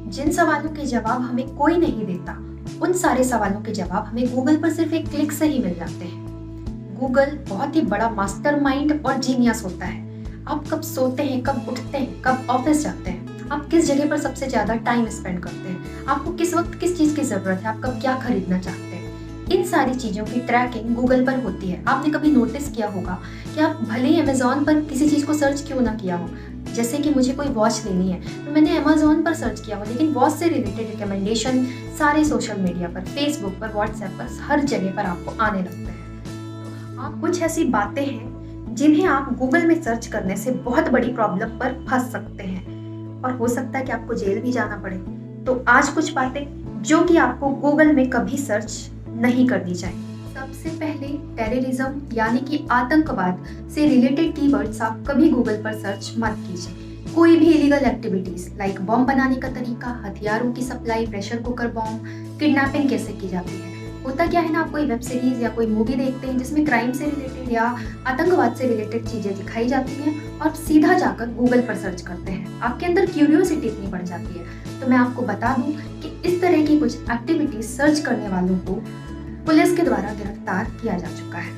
जिन सवालों के जवाब हमें कोई नहीं देता, उन सारे सवालों के जवाब हमें गूगल पर सिर्फ एक क्लिक से ही मिल जाते हैं। गूगल बहुत ही बड़ा मास्टरमाइंड और जीनियस होता है। आप कब सोते हैं, कब उठते हैं, कब ऑफिस जाते हैं, आप किस जगह पर सबसे ज्यादा टाइम स्पेंड करते हैं, आपको किस वक्त किस चीज की जरूरत है, आप कब क्या खरीदना चाहते हैं, इन सारी चीजों की ट्रैकिंग गूगल पर होती है। आपने कभी नोटिस किया होगा कि आप भले ही अमेजोन पर किसी चीज को सर्च क्यों ना किया हो, जैसे कि मुझे कोई वॉच लेनी है तो मैंने अमेजोन पर सर्च किया हो, लेकिन वॉच से रिलेटेड रिकमेंडेशन सारे सोशल मीडिया पर, फेसबुक पर, व्हाट्सएप पर, हर जगह पर आपको आने लगते हैं। तो आप कुछ ऐसी बातें हैं जिन्हें आप गूगल में सर्च करने से बहुत बड़ी प्रॉब्लम पर फंस सकते हैं और हो सकता है कि आपको जेल भी जाना पड़े। तो आज कुछ बातें जो कि आपको गूगल में कभी सर्च नहीं करनी चाहिए। सबसे पहले टेररिज्म यानी कि आतंकवाद से रिलेटेड कीवर्ड्स आप कभी गूगल पर सर्च मत कीजिए। कोई भी इलीगल एक्टिविटीज लाइक बम बनाने का तरीका, हथियारों की supply, pressure cooker bomb, kidnapping कैसे की जाती है। होता क्या है ना, आप कोई वेब सीरीज या कोई मूवी देखते हैं जिसमें क्राइम से रिलेटेड या आतंकवाद से रिलेटेड चीजें दिखाई जाती हैं और सीधा जाकर गूगल पर सर्च करते हैं। आपके अंदर क्यूरियोसिटी इतनी बढ़ जाती है। तो मैं आपको बता दूं कि इस तरह की कुछ एक्टिविटीज सर्च करने वालों को पुलिस के द्वारा गिरफ्तार किया जा चुका है।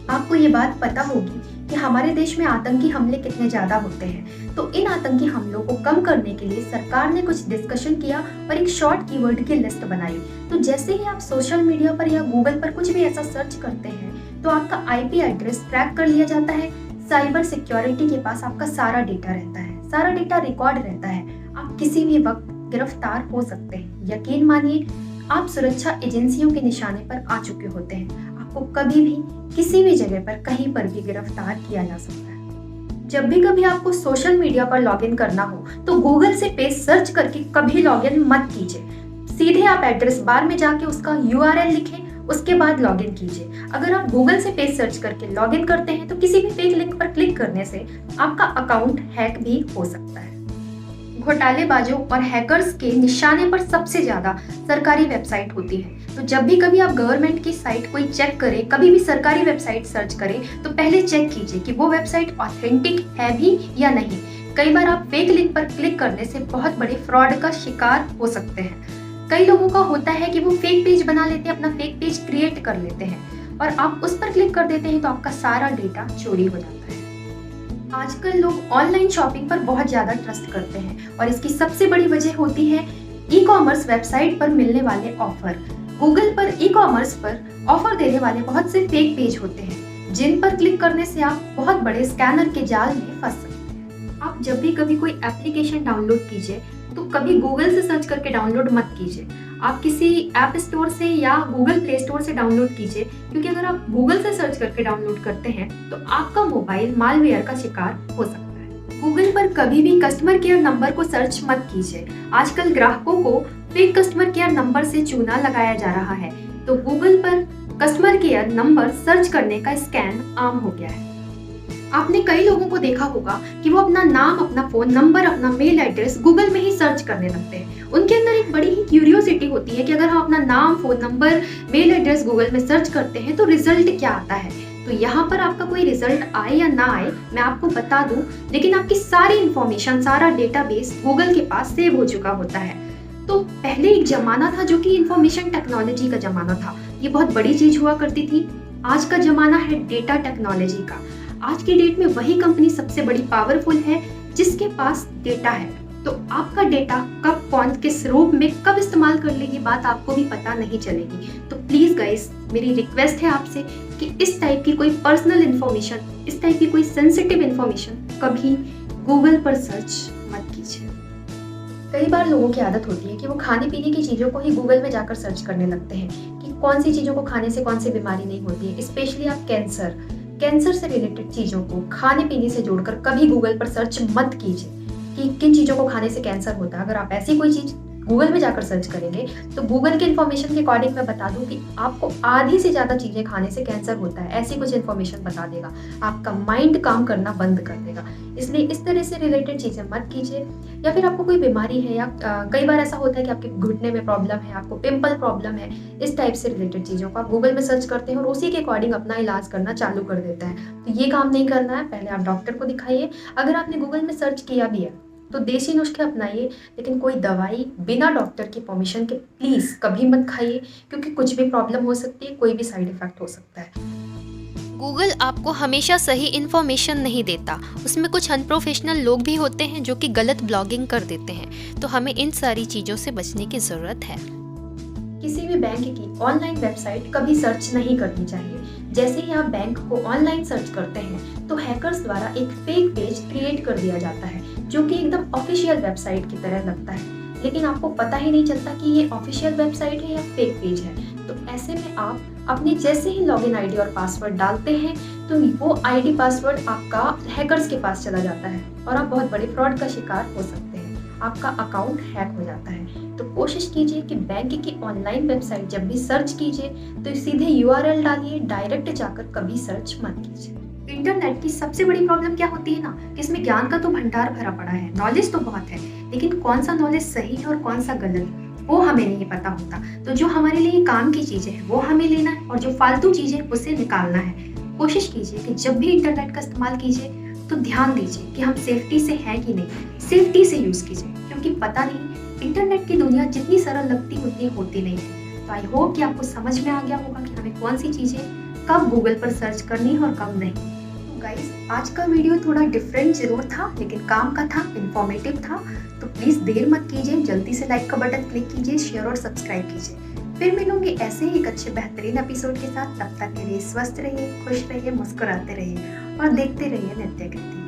आपको ये बात पता होगी कि हमारे देश में आतंकी हमले कितने ज्यादा होते हैं। तो इन आतंकी हमलों को कम करने के लिए सरकार ने कुछ डिस्कशन किया और एक शॉर्ट कीवर्ड की लिस्ट बनाई। तो जैसे ही आप सोशल मीडिया पर या गूगल पर कुछ भी ऐसा सर्च करते हैं तो आपका आईपी एड्रेस ट्रैक कर लिया जाता है। साइबर सिक्योरिटी के पास आपका सारा डेटा रहता है, सारा डेटा रिकॉर्ड रहता है। आप किसी भी वक्त गिरफ्तार हो सकते हैं। यकीन मानिए, आप सुरक्षा एजेंसियों के निशाने पर आ चुके होते हैं। आपको कभी भी किसी भी जगह पर कहीं पर भी गिरफ्तार किया जा सकता है। जब भी कभी आपको सोशल मीडिया पर लॉगिन करना हो तो गूगल से पेज सर्च करके कभी लॉगिन मत कीजिए। सीधे आप एड्रेस बार में जाके उसका यूआरएल लिखें, उसके बाद लॉगिन कीजिए। अगर आप गूगल से पेज सर्च करके लॉगिन करते हैं तो किसी भी फेक लिंक पर क्लिक करने से आपका अकाउंट हैक भी हो सकता है। घोटालेबाजों और हैकर्स के निशाने पर सबसे ज्यादा सरकारी वेबसाइट होती है। तो जब भी कभी आप गवर्नमेंट की साइट कोई चेक करें, कभी भी सरकारी वेबसाइट सर्च करें तो पहले चेक कीजिए कि वो वेबसाइट ऑथेंटिक है भी या नहीं। कई बार आप फेक लिंक पर क्लिक करने से बहुत बड़े फ्रॉड का शिकार हो सकते हैं। कई लोगों का होता है कि वो फेक पेज बना लेते हैं, अपना फेक पेज क्रिएट कर लेते हैं और आप उस पर क्लिक कर देते हैं तो आपका सारा डेटा चोरी हो जाता है। आजकल लोग ऑनलाइन शॉपिंग पर बहुत ज़्यादा ट्रस्ट करते हैं और इसकी सबसे बड़ी वजह होती है ई कॉमर्स वेबसाइट पर मिलने वाले ऑफर। गूगल पर ई कॉमर्स पर ऑफर देने वाले बहुत से फेक पेज होते हैं जिन पर क्लिक करने से आप बहुत बड़े स्कैनर के जाल में फंस सकते हैं। आप जब भी कभी कोई एप्लीकेशन डाउनलोड कीजिए तो कभी गूगल से सर्च करके डाउनलोड मत कीजिए। आप किसी ऐप स्टोर से या गूगल प्ले स्टोर से डाउनलोड कीजिए, क्योंकि अगर आप गूगल से सर्च करके डाउनलोड करते हैं तो आपका मोबाइल मालवेयर का शिकार हो सकता है। गूगल पर कभी भी कस्टमर केयर नंबर को सर्च मत कीजिए। आजकल ग्राहकों को फेक कस्टमर केयर नंबर से चूना लगाया जा रहा है। तो गूगल पर कस्टमर केयर नंबर सर्च करने का स्कैम आम हो गया है। आपने कई लोगों को देखा होगा कि वो अपना नाम, अपना फोन नंबर, अपना मेल एड्रेस गूगल में ही सर्च करने लगते हैं। उनके अंदर एक बड़ी ही क्यूरियोसिटी होती है कि अगर हम अपना नाम, phone number, mail address Google में सर्च करते हैं तो रिजल्ट क्या आता है। तो यहाँ पर आपका कोई रिजल्ट आए या ना आए मैं आपको बता दूं, लेकिन आपकी सारी इंफॉर्मेशन, सारा डेटाबेस गूगल के पास सेव हो चुका होता है। तो पहले एक जमाना था जो कि इंफॉर्मेशन टेक्नोलॉजी का जमाना था। ये बहुत बड़ी चीज हुआ करती थी। आज का जमाना है डेटा टेक्नोलॉजी का। आज की डेट में वही कंपनी सबसे बड़ी पावरफुल है जिसके पास डेटा है। तो आपका डेटा कब, कौन, किस रूप में कब इस्तेमाल कर ले, ये बात आपको भी पता नहीं चलेगी। तो प्लीज गाइस, मेरी रिक्वेस्ट है आपसे कि इस टाइप की कोई पर्सनल इन्फॉर्मेशन, इस टाइप की कोई सेंसिटिव इन्फॉर्मेशन कभी गूगल पर सर्च मत कीजिए। कई बार लोगों की आदत होती है कि वो खाने पीने की चीज़ों को ही गूगल में जाकर सर्च करने लगते हैं कि कौन सी चीज़ों को खाने से कौन सी बीमारी नहीं होती है। स्पेशली आप कैंसर से रिलेटेड चीज़ों को खाने पीने से जोड़कर कभी गूगल पर सर्च मत कीजिए कि किन चीज़ों को खाने से कैंसर होता है। अगर आप ऐसी कोई चीज़ गूगल में जाकर सर्च करेंगे तो गूगल के इन्फॉर्मेशन के अकॉर्डिंग मैं बता दूं कि आपको आधी से ज़्यादा चीज़ें खाने से कैंसर होता है, ऐसी कुछ इन्फॉर्मेशन बता देगा। आपका माइंड काम करना बंद कर देगा। इसलिए इस तरह से रिलेटेड चीज़ें मत कीजिए। या फिर आपको कोई बीमारी है या कई बार ऐसा होता है कि आपके घुटने में प्रॉब्लम है, आपको पिंपल प्रॉब्लम है, इस टाइप से रिलेटेड चीज़ों को आप गूगल में सर्च करते हैं और उसी के अकॉर्डिंग अपना इलाज करना चालू कर देता है। तो ये काम नहीं करना है। पहले आप डॉक्टर को दिखाइए। अगर आपने गूगल में सर्च किया भी है तो देसी नुस्खे अपनाइए, लेकिन कोई दवाई बिना डॉक्टर की परमिशन के प्लीज़ कभी मत खाइए, क्योंकि कुछ भी प्रॉब्लम हो सकती है, कोई भी साइड इफ़ेक्ट हो सकता है। गूगल आपको हमेशा सही इन्फॉर्मेशन नहीं देता, उसमें कुछ अनप्रोफेशनल लोग भी होते हैं जो कि गलत ब्लॉगिंग कर देते हैं, तो हमें इन सारी चीज़ों से बचने की ज़रूरत है। किसी भी बैंक की ऑनलाइन वेबसाइट कभी सर्च नहीं करनी चाहिए। जैसे ही आप बैंक को ऑनलाइन सर्च करते हैं तो हैकर्स द्वारा एक फेक पेज क्रिएट कर दिया जाता है, जो कि एकदम ऑफिशियल वेबसाइट की तरह लगता है, लेकिन आपको पता ही नहीं चलता कि ये ऑफिशियल वेबसाइट है या फेक पेज है। तो ऐसे में आप अपने जैसे ही लॉगिन आईडी और पासवर्ड डालते हैं तो वो आईडी पासवर्ड आपका हैकर्स के पास चला जाता है और आप बहुत बड़े फ्रॉड का शिकार हो सकते हैं। आपका अकाउंट हैक हो जाता है। तो कोशिश कीजिए कि बैंक की ऑनलाइन वेबसाइट जब भी सर्च कीजिए तो सीधे यूआरएल डालिए, डायरेक्ट जाकर कभी सर्च मत कीजिए। इंटरनेट की सबसे बड़ी प्रॉब्लम क्या होती है ना, कि इसमें ज्ञान का तो भंडार भरा पड़ा है, नॉलेज तो बहुत है, लेकिन कौन सा नॉलेज सही है और कौन सा गलत वो हमें नहीं पता होता। तो जो हमारे लिए काम की चीजें हैं वो हमें लेना है और जो फालतू चीजें उसे निकालना है। कोशिश कीजिए कि जब भी इंटरनेट का इस्तेमाल कीजिए तो ध्यान दीजिए कि हम सेफ्टी से हैं कि नहीं, सेफ्टी से यूज कीजिए, क्योंकि पता नहीं इंटरनेट की दुनिया जितनी सरल लगती उतनी होती नहीं है। तो आई होप कि आपको समझ में आ गया होगा कि हमें कौन सी चीजें कब गूगल पर सर्च करनी है और कब नहीं। तो गाइस, आज का वीडियो थोड़ा डिफरेंट जरूर था, लेकिन काम का था, इंफॉर्मेटिव था। तो प्लीज देर मत कीजिए, जल्दी से लाइक का बटन क्लिक कीजिए, शेयर और सब्सक्राइब कीजिए। फिर मिलूंगी ऐसे ही एक अच्छे बेहतरीन एपिसोड के साथ। तब तक के लिए स्वस्थ रहिए, खुश रहिए, मुस्कुराते रहिए और देखते रहिए नित्य कृति।